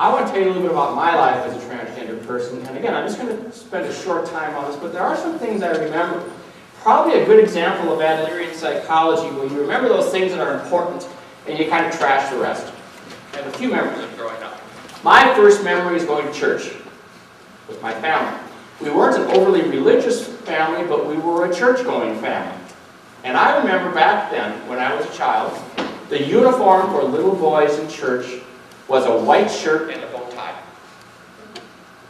I want to tell you a little bit about my life as a transgender person. And again, I'm just going to spend a short time on this, but there are some things I remember. Probably a good example of Adlerian psychology, where you remember those things that are important and you kind of trash the rest. I have a few memories of growing up. My first memory is going to church with my family. We weren't an overly religious family, but we were a church-going family. And I remember back then, when I was a child, the uniform for little boys in church was a white shirt and a bow tie.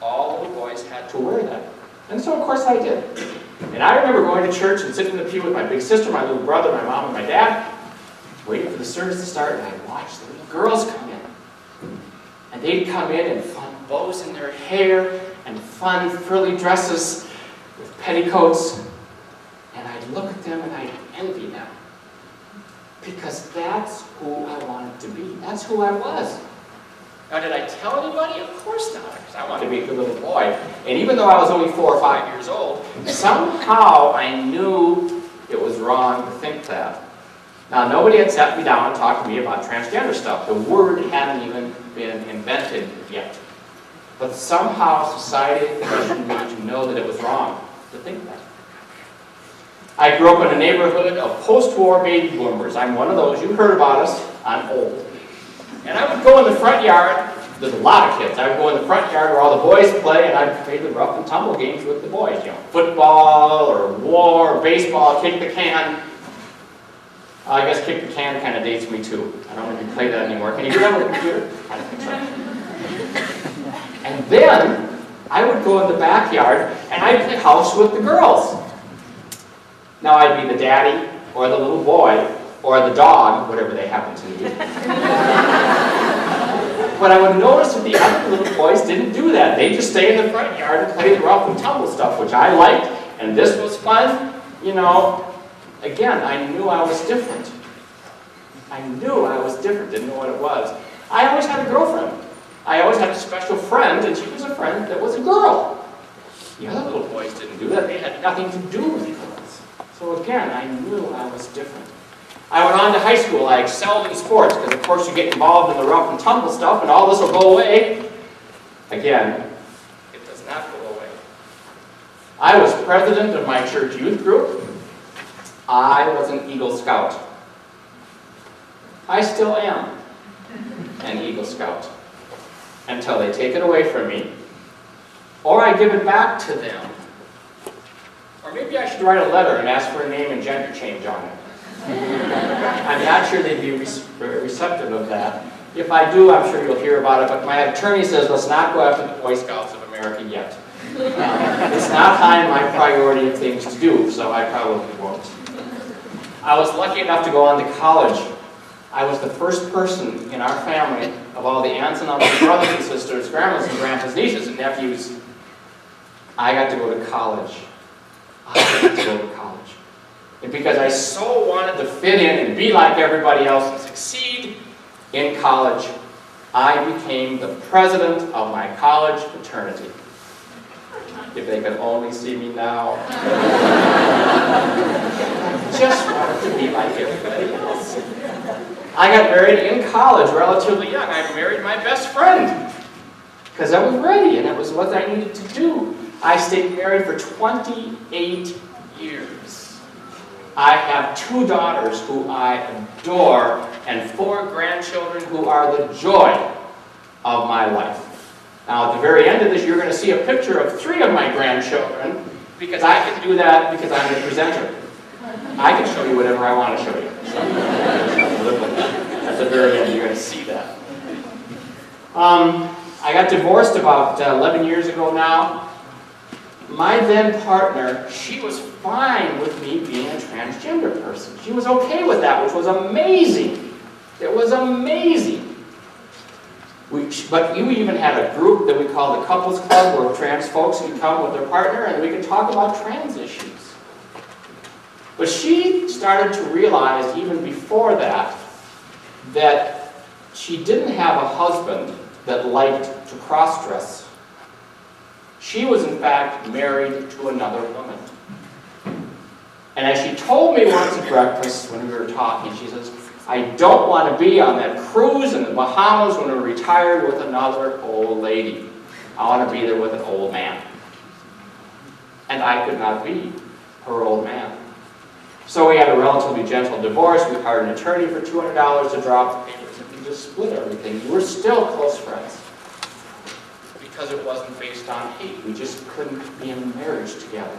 All little boys had to wear that. And so, of course, I did. And I remember going to church and sitting in the pew with my big sister, my little brother, my mom, and my dad, waiting for the service to start, and I'd watch the little girls come in. And they'd come in fun bows in their hair and fun frilly dresses with petticoats. And I'd look at them and I'd envy them. Because that's who I wanted to be. That's who I was. Now, did I tell anybody? Of course not, because I wanted to be a good little boy. And even though I was only 4 or 5 years old, somehow I knew it was wrong to think that. Now, nobody had sat me down and talked to me about transgender stuff. The word hadn't even been invented yet. But somehow society conditioned me to know that it was wrong to think that. I grew up in a neighborhood of post-war baby boomers. I'm one of those. You heard about us. I'm old. And I would go in the front yard. There's a lot of kids. I would go in the front yard where all the boys play, and I'd play the rough and tumble games with the boys. You know, football or war or baseball, kick the can. I guess kick the can kind of dates me too. I don't even play that anymore. Can you do that with a computer? I don't think so. And then I would go in the backyard and I'd play house with the girls. Now I'd be the daddy or the little boy or the dog, whatever they happen to be. But I would notice that the other little boys didn't do that. They just stay in the front yard and play the rough and tumble stuff, which I liked, and this was fun. You know, again, I knew I was different. I knew I was different, didn't know what it was. I always had a girlfriend. I always had a special friend, and she was a friend that was a girl. The other little boys didn't do that. They had nothing to do with girls. So again, I knew I was different. I went on to high school. I excelled in sports, because of course you get involved in the rough and tumble stuff, and all this will go away. Again, it does not go away. I was president of my church youth group. I was an Eagle Scout. I still am an Eagle Scout until they take it away from me, or I give it back to them. Or maybe I should write a letter and ask for a name and gender change on it. I'm not sure they'd be receptive of that. If I do, I'm sure you'll hear about it, but my attorney says let's not go after the Boy Scouts of America yet. It's not high in my priority of things to do, so I probably won't. I was lucky enough to go on to college. I was the first person in our family, of all the aunts and uncles, brothers and sisters, grandmas and grandpas, nieces and nephews, I got to go to college. I got to go to college. And because I so wanted to fit in and be like everybody else and succeed in college, I became the president of my college fraternity. If they could only see me now. I just wanted to be like everybody else. I got married in college relatively young. I married my best friend because I was ready and it was what I needed to do. I stayed married for 28 years. I have 2 daughters who I adore and 4 grandchildren who are the joy of my life. Now, at the very end of this, you're going to see a picture of 3 of my grandchildren, because I can do that because I'm the presenter. I can show you whatever I want to show you. So, at the very end, you're going to see that. I got divorced about 11 years ago now. My then partner, she was fine with me being a transgender person. She was okay with that, which was amazing. It was amazing. But we even had a group that we call the Couples Club, where trans folks can come with their partner and we can talk about trans issues. But she started to realize, even before that, that she didn't have a husband that liked to cross-dress. She was, in fact, married to another woman. And as she told me once at breakfast when we were talking, she says, I don't want to be on that cruise in the Bahamas when we're retired with another old lady. I want to be there with an old man. And I could not be her old man. So we had a relatively gentle divorce. We hired an attorney for $200 to drop the papers, and we just split everything. We were still close friends because it wasn't based on hate. We just couldn't be in marriage together.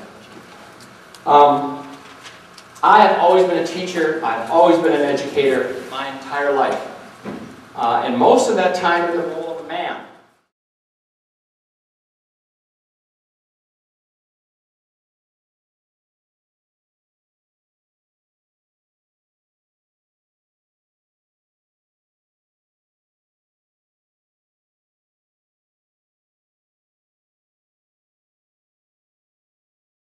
I have always been a teacher. I've always been an educator my entire life. And most of that time in the role of a man.